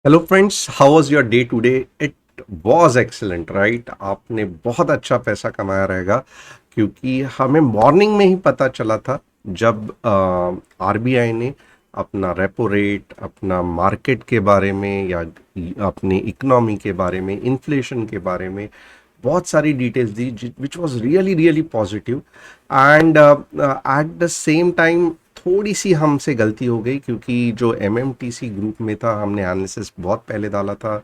Hello friends, how was your day today? It was excellent, right? आपने बहुत अच्छा पैसा कमाया रहेगा, क्योंकि हमें मॉर्निंग में ही पता चला था जब आरबीआई ने अपना रेपो रेट, अपना मार्केट के बारे में या अपनी इकोनॉमी के बारे में, इन्फ्लेशन के बारे में बहुत सारी details the, which was really really positive. And at the same time थोड़ी सी हमसे गलती हो गई, क्योंकि जो एमएमटीसी ग्रुप में था हमने एनालिसिस बहुत पहले डाला था,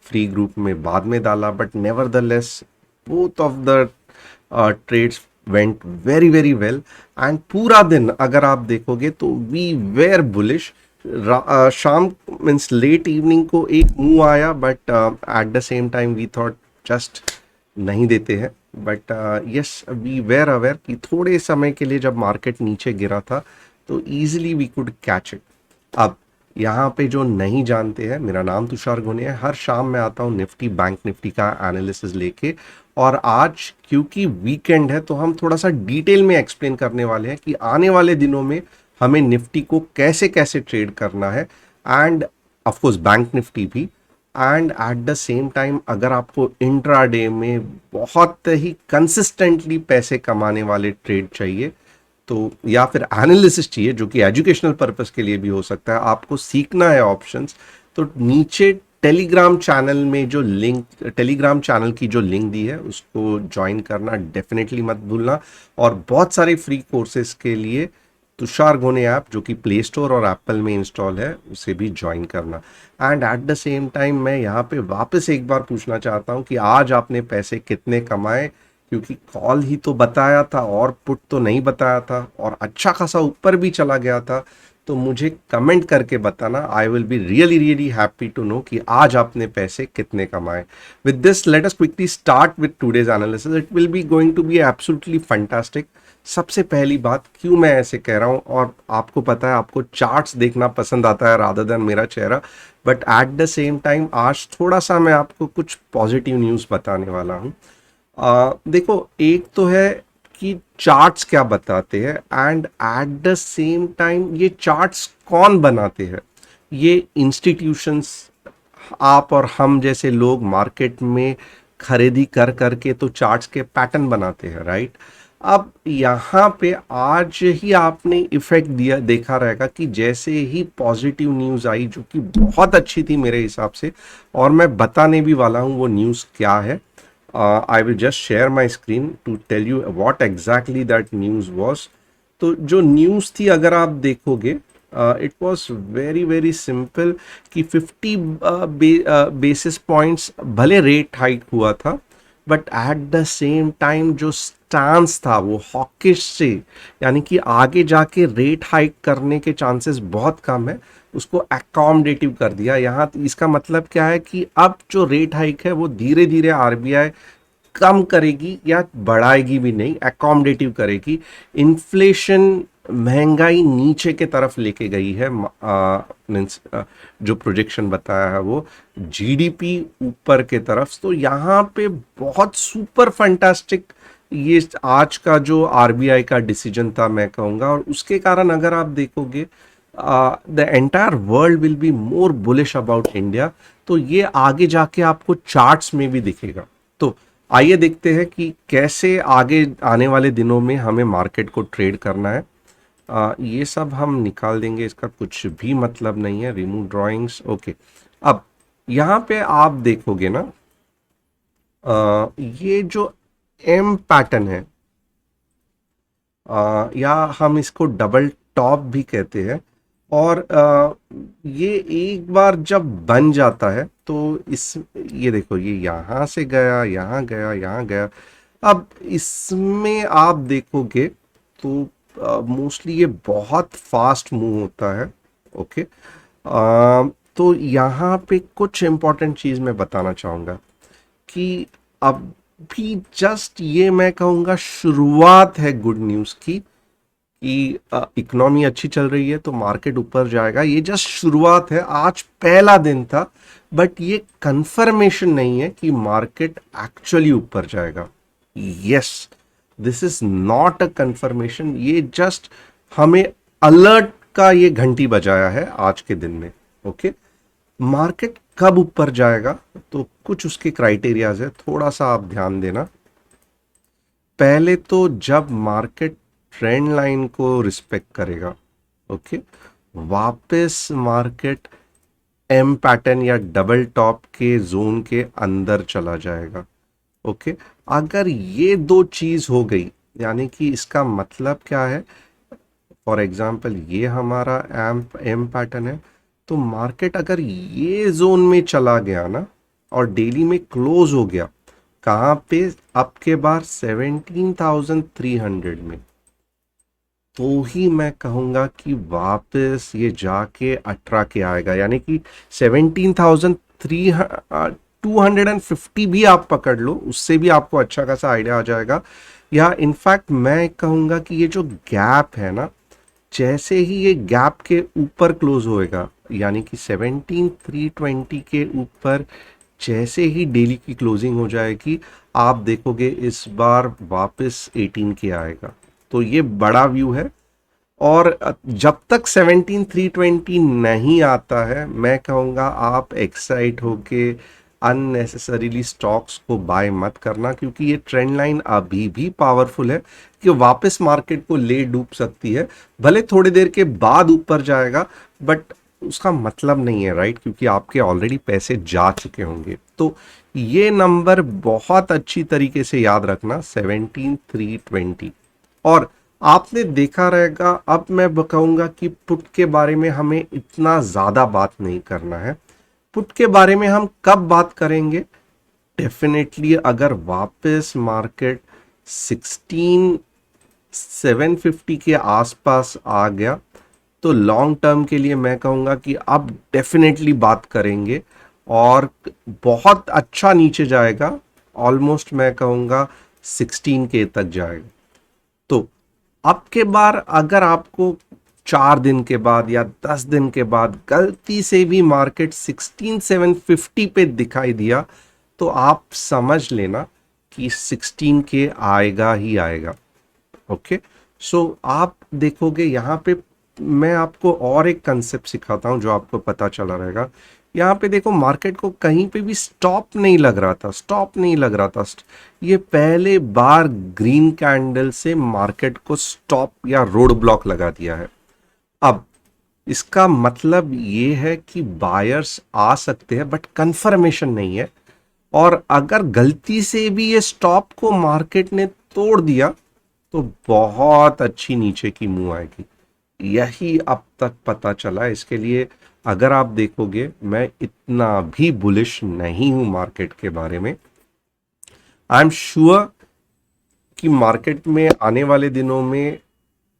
फ्री ग्रुप में बाद में डाला, but nevertheless both of the trades went very very well. And पूरा दिन अगर आप देखोगे तो वी वेर बुलिश। शाम मीन्स लेट इवनिंग को एक मूव आया, but at the same time we thought just नहीं देते हैं। But yes, we were aware कि थोड़े समय के लिए जब मार्केट नीचे गिरा था तो easily we could catch it. अब यहाँ पे जो नहीं जानते हैं, मेरा नाम तुषार गुने है। हर शाम मैं आता हूँ निफ्टी बैंक निफ्टी का एनालिसिस लेके, और आज क्योंकि वीकेंड है तो हम थोड़ा सा डिटेल में एक्सप्लेन करने वाले हैं कि आने वाले दिनों में हमें निफ्टी को कैसे कैसे ट्रेड करना है, and of course Bank Nifty भी। And at the same time अगर आपको इंट्राडे में बहुत ही कंसिस्टेंटली पैसे कमाने वाले ट्रेड चाहिए, तो या फिर एनालिसिस चाहिए, जो कि एजुकेशनल पर्पस के लिए भी हो सकता है, आपको सीखना है ऑप्शंस, तो नीचे टेलीग्राम चैनल में जो लिंक, टेलीग्राम चैनल की जो लिंक दी है उसको ज्वाइन करना डेफिनेटली मत भूलना। और बहुत सारे फ्री कोर्सेज के लिए तुषार गोने ऐप, जो कि प्ले स्टोर और एप्पल में इंस्टॉल है, उसे भी ज्वाइन करना। And at the same time मैं यहाँ पे वापस एक बार पूछना चाहता हूँ कि आज आपने पैसे कितने कमाए, क्योंकि कॉल ही तो बताया था और पुट तो नहीं बताया था, और अच्छा खासा ऊपर भी चला गया था। तो मुझे कमेंट करके बताना, I will be really really happy to know कि आज आपने पैसे कितने कमाए। With this let us quickly start with today's analysis. It will be going to be absolutely fantastic. सबसे पहली बात, क्यों मैं ऐसे कह रहा हूँ, और आपको पता है आपको चार्ट्स देखना पसंद आता है रादर देन मेरा चेहरा, but at the same time आज थोड़ा सा मैं आपको कुछ पॉजिटिव न्यूज़ बताने वाला हूँ। देखो, एक तो है कि चार्ट्स क्या बताते हैं, and at the same time ये चार्ट्स कौन बनाते हैं। ये इंस्टीट्यूशंस, आप और हम जैसे लोग मार्केट में खरीदी कर करके तो चार्ट्स के पैटर्न बनाते हैं, राइट? अब यहाँ पे आज ही आपने इफेक्ट दिया देखा रहेगा कि जैसे ही पॉजिटिव न्यूज़ आई, जो कि बहुत अच्छी थी मेरे हिसाब से, और मैं बताने भी वाला हूँ वो न्यूज़ क्या है। I will just share my screen to tell you what exactly that news was. तो जो न्यूज़ थी अगर आप देखोगे, it was very very simple कि 50 बेसिस पॉइंट्स भले रेट हाइक हुआ था, but at the same time जो स्टांस था वो हॉकिश से, यानी कि आगे जाके रेट हाइक करने के चांसेस बहुत कम है, उसको अकोमोडेटिव कर दिया। यहाँ इसका मतलब क्या है कि अब जो रेट हाइक है वो धीरे धीरे आरबीआई कम करेगी या बढ़ाएगी भी नहीं, अकोमोडेटिव करेगी। इन्फ्लेशन, महंगाई नीचे के तरफ लेके गई है। मीन्स जो प्रोजेक्शन बताया है वो जीडीपी ऊपर के तरफ। तो यहाँ पे बहुत सुपर फंटास्टिक ये आज का जो आरबीआई का डिसीजन था मैं कहूँगा, और उसके कारण अगर आप देखोगे the entire world will be more bullish about India. तो ये आगे जाके आपको चार्ट्स में भी दिखेगा। तो आइए देखते हैं कि कैसे आगे आने वाले दिनों में हमें मार्केट को ट्रेड करना है। ये सब हम निकाल देंगे, इसका कुछ भी मतलब नहीं है। Remove drawings, okay. अब यहाँ पे आप देखोगे ना, ये जो एम पैटर्न है, या हम इसको डबल टॉप भी कहते हैं, और ये एक बार जब बन जाता है तो इस, ये देखो, ये यहाँ से गया, यहाँ गया, यहाँ गया। अब इसमें आप देखोगे तो मोस्टली ये बहुत फास्ट मूव होता है। ओके, तो यहाँ पे कुछ इंपॉर्टेंट चीज़ मैं बताना चाहूँगा कि अभी जस्ट ये मैं कहूँगा शुरुआत है गुड न्यूज़ की, कि इकोनॉमी अच्छी चल रही है तो मार्केट ऊपर जाएगा। ये जस्ट शुरुआत है, आज पहला दिन था, बट ये कंफर्मेशन नहीं है कि मार्केट एक्चुअली ऊपर जाएगा। Yes, this is not a confirmation, ये जस्ट हमें अलर्ट का ये घंटी बजाया है आज के दिन में। ओके, मार्केट कब ऊपर जाएगा, तो कुछ उसके क्राइटेरियाज है, थोड़ा सा आप ध्यान देना। पहले तो जब मार्केट ट्रेंड लाइन को रिस्पेक्ट करेगा, ओके, वापस मार्केट एम पैटर्न या डबल टॉप के जोन के अंदर चला जाएगा, ओके। अगर ये दो चीज हो गई, यानी कि इसका मतलब क्या है, फॉर एग्जांपल ये हमारा एम पैटर्न है, तो मार्केट अगर ये जोन में चला गया ना और डेली में क्लोज हो गया, कहाँ पे, अब के बार 17,300 में, तो ही मैं कहूँगा कि वापस ये जाके 18 के आएगा। यानी कि 17,250 भी आप पकड़ लो, उससे भी आपको अच्छा खासा आइडिया आ जाएगा। या इनफैक्ट मैं कहूँगा कि ये जो गैप है ना, जैसे ही ये गैप के ऊपर क्लोज होएगा, यानी कि 17,320 के ऊपर जैसे ही डेली की क्लोजिंग हो जाएगी, आप देखोगे इस बार वापस 18 के आएगा। तो ये बड़ा व्यू है। और जब तक 17,320 नहीं आता है, मैं कहूँगा आप एक्साइट होके अननेसेसरीली स्टॉक्स को बाय मत करना, क्योंकि ये ट्रेंड लाइन अभी भी पावरफुल है कि वापस मार्केट को ले डूब सकती है। भले थोड़ी देर के बाद ऊपर जाएगा, बट उसका मतलब नहीं है, राइट, क्योंकि आपके ऑलरेडी पैसे जा चुके होंगे। तो ये नंबर बहुत अच्छी तरीके से याद रखना, 17,320। और आपने देखा रहेगा, अब मैं बताऊंगा कि पुट के बारे में हमें इतना ज़्यादा बात नहीं करना है। पुट के बारे में हम कब बात करेंगे, डेफिनेटली अगर वापस मार्केट 16,750 के आसपास आ गया, तो लॉन्ग टर्म के लिए मैं कहूँगा कि अब डेफिनेटली बात करेंगे। और बहुत अच्छा नीचे जाएगा, ऑलमोस्ट मैं कहूँगा 16 के तक जाएगा। तो अब के बार अगर आपको 4 दिन के बाद या 10 दिन के बाद गलती से भी मार्केट 16,750 पे दिखाई दिया, तो आप समझ लेना कि 16 के आएगा ही आएगा, ओके। सो आप देखोगे यहाँ पे, मैं आपको और एक कंसेप्ट सिखाता हूँ जो आपको पता चला रहेगा। यहाँ पे देखो, मार्केट को कहीं पे भी स्टॉप नहीं लग रहा था, स्टॉप नहीं लग रहा था। ये पहले बार ग्रीन कैंडल से मार्केट को स्टॉप या रोड ब्लॉक लगा दिया है। अब इसका मतलब ये है कि बायर्स आ सकते हैं, बट कंफर्मेशन नहीं है। और अगर गलती से भी ये स्टॉप को मार्केट ने तोड़ दिया, तो बहुत अच्छी नीचे की मूव आएगी। यही अब तक पता चला। इसके लिए अगर आप देखोगे, मैं इतना भी बुलिश नहीं हूं मार्केट के बारे में। आई एम श्योर कि मार्केट में आने वाले दिनों में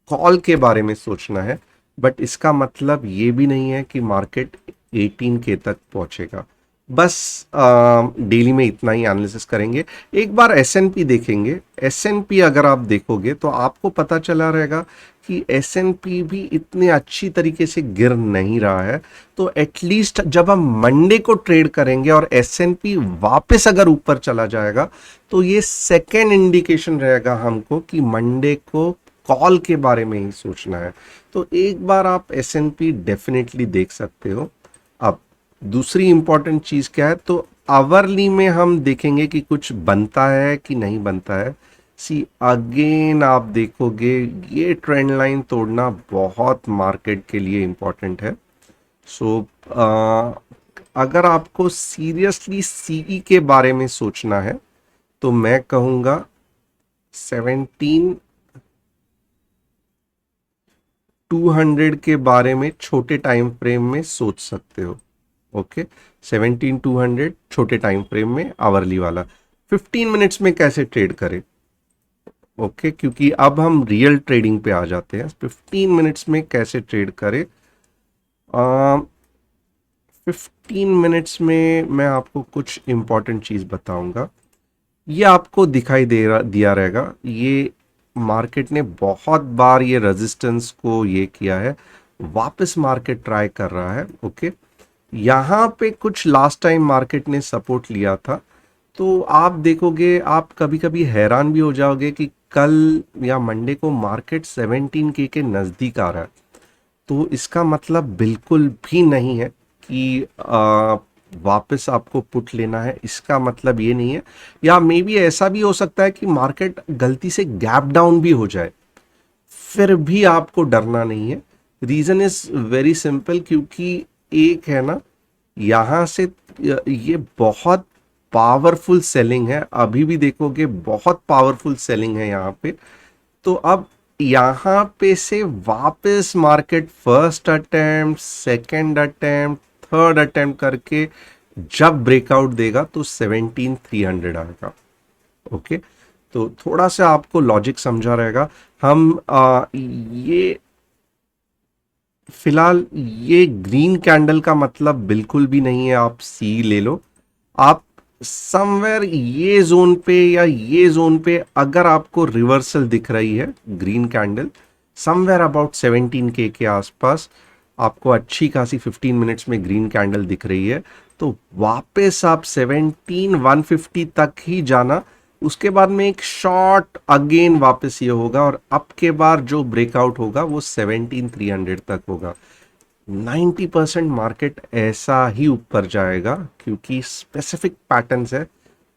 कॉल के बारे में सोचना है, बट इसका मतलब ये भी नहीं है कि मार्केट 18 के तक पहुंचेगा। बस डेली में इतना ही एनालिसिस करेंगे। एक बार एसएनपी देखेंगे। एसएनपी अगर आप देखोगे तो आपको पता चला रहेगा कि एसएनपी भी इतने अच्छी तरीके से गिर नहीं रहा है। तो एटलीस्ट जब हम मंडे को ट्रेड करेंगे और एसएनपी वापस अगर ऊपर चला जाएगा, तो ये सेकेंड इंडिकेशन रहेगा हमको कि मंडे को कॉल के बारे में ही सोचना है। तो एक बार आप एसएनपी डेफिनेटली देख सकते हो। अब दूसरी इंपॉर्टेंट चीज क्या है, तो आवरली में हम देखेंगे कि कुछ बनता है कि नहीं बनता है। सी अगेन आप देखोगे, ये ट्रेंड लाइन तोड़ना बहुत मार्केट के लिए इंपॉर्टेंट है। सो अगर आपको सीरियसली सीई के बारे में सोचना है, तो मैं कहूँगा 17,200 के बारे में छोटे टाइम फ्रेम में सोच सकते हो, ओके। 17,200 छोटे टाइम फ्रेम में आवरली वाला। 15 मिनट्स में कैसे ट्रेड करें, ओके, क्योंकि अब हम रियल ट्रेडिंग पे आ जाते हैं। 15 मिनट्स में कैसे ट्रेड करें, 15 मिनट्स में मैं आपको कुछ इंपॉर्टेंट चीज़ बताऊंगा। ये आपको दिखाई दिया रहेगा, ये मार्केट ने बहुत बार ये रेजिस्टेंस को ये किया है, वापस मार्केट ट्राई कर रहा है, ओके। यहाँ पे कुछ लास्ट टाइम मार्केट ने सपोर्ट लिया था। तो आप देखोगे, आप कभी कभी हैरान भी हो जाओगे कि कल या मंडे को मार्केट 17 के नज़दीक आ रहा है। तो इसका मतलब बिल्कुल भी नहीं है कि वापस आपको पुट लेना है, इसका मतलब ये नहीं है। या मे बी ऐसा भी हो सकता है कि मार्केट गलती से गैप डाउन भी हो जाए, फिर भी आपको डरना नहीं है। रीजन इज वेरी सिंपल, क्योंकि एक है ना, यहां से ये बहुत पावरफुल सेलिंग है, अभी भी देखोगे बहुत पावरफुल सेलिंग है यहाँ पे। तो अब यहाँ पे से वापस market first attempt, second attempt, third attempt करके जब ब्रेकआउट देगा तो 17,300 आएगा। ओके, तो थोड़ा सा आपको लॉजिक समझा रहेगा। हम ये फिलहाल ये ग्रीन कैंडल का मतलब बिल्कुल भी नहीं है आप सी ले लो। आप समवेयर ये जोन पे या ये जोन पे अगर आपको रिवर्सल दिख रही है green candle, somewhere about 17K के आसपास आपको अच्छी खासी 15 मिनट्स में ग्रीन कैंडल दिख रही है, तो वापस आप 17,150 तक ही जाना। उसके बाद में एक शॉर्ट अगेन वापस ये होगा और अब के बार जो ब्रेकआउट होगा वो 17,300 तक होगा। 90% मार्केट ऐसा ही ऊपर जाएगा, क्योंकि स्पेसिफिक पैटर्न्स है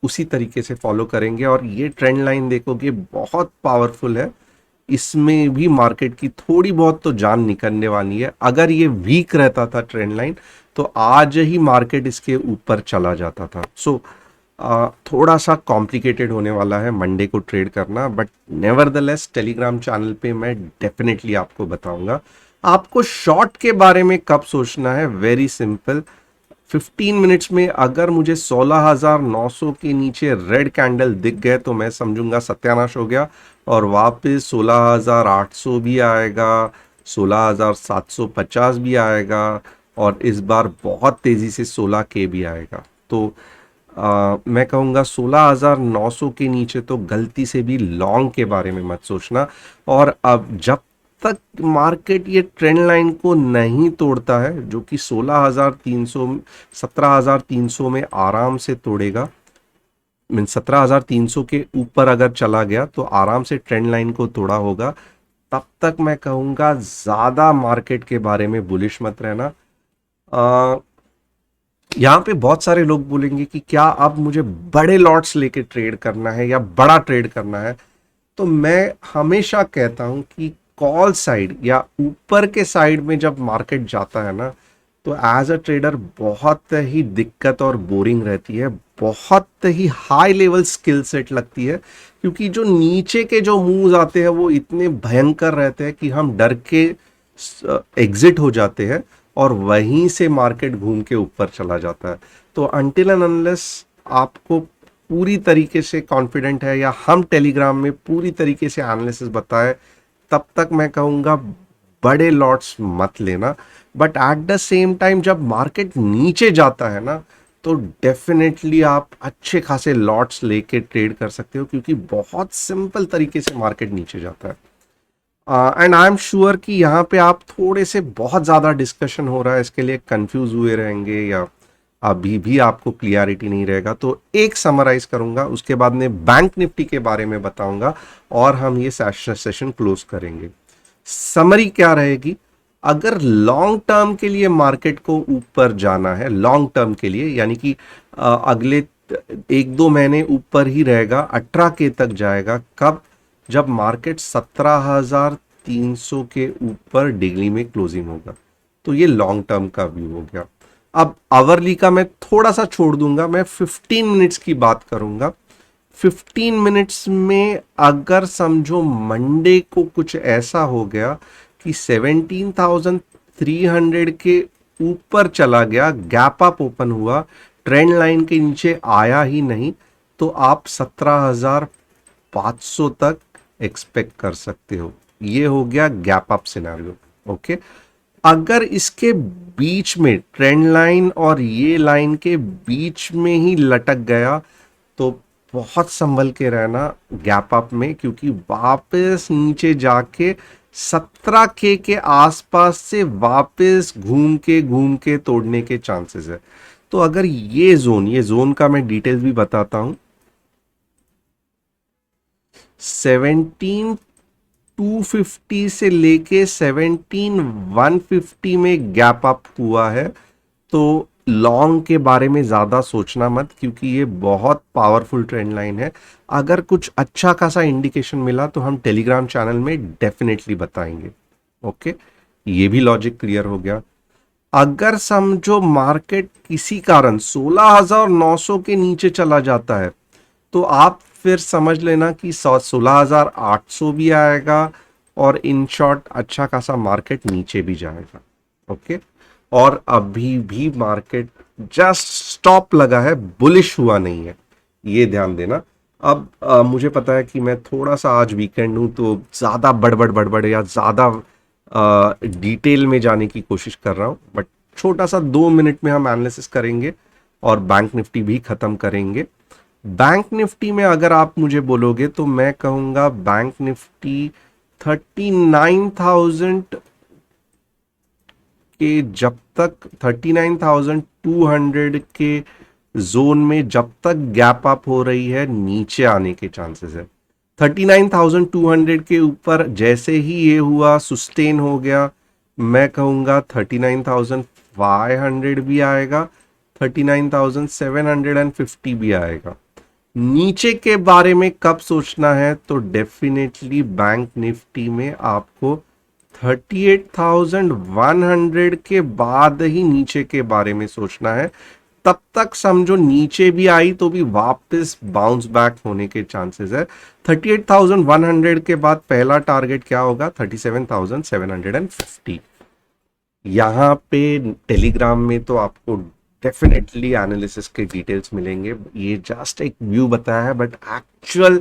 उसी तरीके से फॉलो करेंगे। और ये ट्रेंड लाइन देखोगे बहुत पावरफुल है, इसमें भी मार्केट की थोड़ी बहुत तो जान निकलने वाली है। अगर ये वीक रहता था ट्रेंड लाइन तो आज ही मार्केट इसके ऊपर चला जाता था। सो थोड़ा सा कॉम्प्लिकेटेड होने वाला है मंडे को ट्रेड करना, बट नेवरदलेस टेलीग्राम चैनल पे मैं डेफिनेटली आपको बताऊंगा। आपको शॉर्ट के बारे में कब सोचना है, वेरी सिंपल। 15 मिनट्स में अगर मुझे 16,900 के नीचे रेड कैंडल दिख गए तो मैं समझूंगा सत्यानाश हो गया, और वापस 16,800 भी आएगा, 16,750 भी आएगा, और इस बार बहुत तेजी से 16K भी आएगा। तो मैं कहूँगा 16,900 के नीचे तो गलती से भी लॉन्ग के बारे में मत सोचना। और अब जब तक मार्केट ये ट्रेंड लाइन को नहीं तोड़ता है, जो कि 16,300 17,300 में आराम से तोड़ेगा, मीन 17,300 के ऊपर अगर चला गया तो आराम से ट्रेंड लाइन को तोड़ा होगा, तब तक मैं कहूँगा ज़्यादा मार्केट के बारे में बुलिश मत रहना। यहाँ पे बहुत सारे लोग बोलेंगे कि क्या अब मुझे बड़े लॉट्स लेके ट्रेड करना है या बड़ा ट्रेड करना है। तो मैं हमेशा कहता हूँ कि कॉल साइड या ऊपर के साइड में जब मार्केट जाता है ना, तो एज अ ट्रेडर बहुत ही दिक्कत और बोरिंग रहती है, बहुत ही हाई लेवल स्किल सेट लगती है, क्योंकि जो नीचे के जो मूव्स आते हैं वो इतने भयंकर रहते हैं कि हम डर के एग्जिट हो जाते हैं और वहीं से मार्केट घूम के ऊपर चला जाता है। तो अनटिल एंड अनलेस आपको पूरी तरीके से कॉन्फिडेंट है या हम टेलीग्राम में पूरी तरीके से एनालिसिस बताए, तब तक मैं कहूँगा बड़े लॉट्स मत लेना। But at the same time जब मार्केट नीचे जाता है ना, तो डेफिनेटली आप अच्छे खासे लॉट्स लेके ट्रेड कर सकते हो, क्योंकि बहुत सिंपल तरीके से मार्केट नीचे जाता है। एंड आई एम श्योर कि यहाँ पे आप थोड़े से बहुत ज़्यादा डिस्कशन हो रहा है इसके लिए कंफ्यूज हुए रहेंगे या अभी भी आपको क्लियरिटी नहीं रहेगा। तो एक समराइज करूंगा, उसके बाद में बैंक निफ्टी के बारे में बताऊंगा और हम ये सेशन क्लोज करेंगे। समरी क्या रहेगी, अगर लॉन्ग टर्म के लिए मार्केट को ऊपर जाना है, लॉन्ग टर्म के लिए यानी कि अगले 1-2 महीने ऊपर ही रहेगा, 18K तक जाएगा। कब? जब मार्केट 17,300 के ऊपर डेली में क्लोजिंग होगा। तो ये लॉन्ग टर्म का व्यू हो गया। अब आवरली का मैं थोड़ा सा छोड़ दूंगा, मैं 15 मिनट्स की बात करूंगा। 15 मिनट्स में अगर समझो मंडे को कुछ ऐसा हो गया कि 17,300 के ऊपर चला गया, गैप अप ओपन हुआ, ट्रेंड लाइन के नीचे आया ही नहीं, तो आप 17,500 तक एक्सपेक्ट कर सकते हो। ये हो गया गैप अप सिनेरियो। ओके, अगर इसके बीच में ट्रेंड लाइन और ये लाइन के बीच में ही लटक गया तो बहुत संभल के रहना गैप अप में, क्योंकि वापस नीचे जाके 17K के आसपास से वापस घूम के तोड़ने के चांसेस है। तो अगर ये जोन का मैं डिटेल्स भी बताता हूं, 17,250 से लेके 17,150 में गैप अप हुआ है, तो लॉन्ग के बारे में ज़्यादा सोचना मत, क्योंकि ये बहुत पावरफुल ट्रेंड लाइन है। अगर कुछ अच्छा खासा इंडिकेशन मिला तो हम टेलीग्राम चैनल में डेफिनेटली बताएंगे। ओके, ये भी लॉजिक क्लियर हो गया। अगर समझो मार्केट किसी कारण 16,900 के नीचे चला जाता है, तो आप फिर समझ लेना कि 16,800 भी आएगा और इन शॉर्ट अच्छा खासा मार्केट नीचे भी जाएगा। ओके, और अभी भी मार्केट जस्ट स्टॉप लगा है, बुलिश हुआ नहीं है, ये ध्यान देना। अब मुझे पता है कि मैं थोड़ा सा आज वीकेंड हूं, तो ज़्यादा बड़बड़ बड़बड़ या ज़्यादा डिटेल में जाने की कोशिश कर रहा हूं, बट छोटा सा 2 मिनट में हम एनालिसिस करेंगे और बैंक निफ्टी भी खत्म करेंगे। बैंक निफ्टी में अगर आप मुझे बोलोगे तो मैं कहूंगा बैंक निफ्टी 39,000 के जब तक 39,200 के जोन में जब तक गैप अप हो रही है, नीचे आने के चांसेस है। 39,200 के ऊपर जैसे ही ये हुआ, सुस्टेन हो गया, मैं कहूंगा 39,500 भी आएगा, 39,750 भी आएगा। नीचे के बारे में कब सोचना है, तो डेफिनेटली बैंक निफ्टी में आपको 38,100 के बाद ही नीचे के बारे में सोचना है। तब तक समझो नीचे भी आई तो भी वापस बाउंस बैक होने के चांसेस है। 38,100 के बाद पहला टारगेट क्या होगा, 37,750। यहाँ पे टेलीग्राम में तो आपको डेफिनेटली एनालिसिस के डिटेल्स मिलेंगे। ये जस्ट एक व्यू बताया है, बट एक्चुअल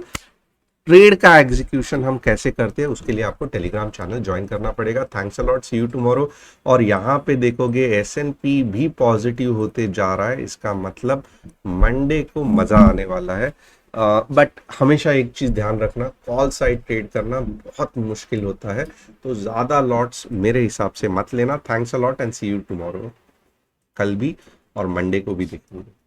ट्रेड का एग्जीक्यूशन हम कैसे करते हैं उसके लिए आपको टेलीग्राम चैनल ज्वाइन करना पड़ेगा। Thanks a lot, see you tomorrow. और यहाँ पे देखोगे S&P भी पॉजिटिव होते जा रहा है, इसका मतलब मंडे को मजा आने वाला है। बट हमेशा एक चीज ध्यान रखना, कॉल साइड ट्रेड करना बहुत मुश्किल होता है, तो ज्यादा लॉट्स मेरे हिसाब से मत लेना। Thanks a lot and see you tomorrow. कल भी और मंडे को भी देखेंगे।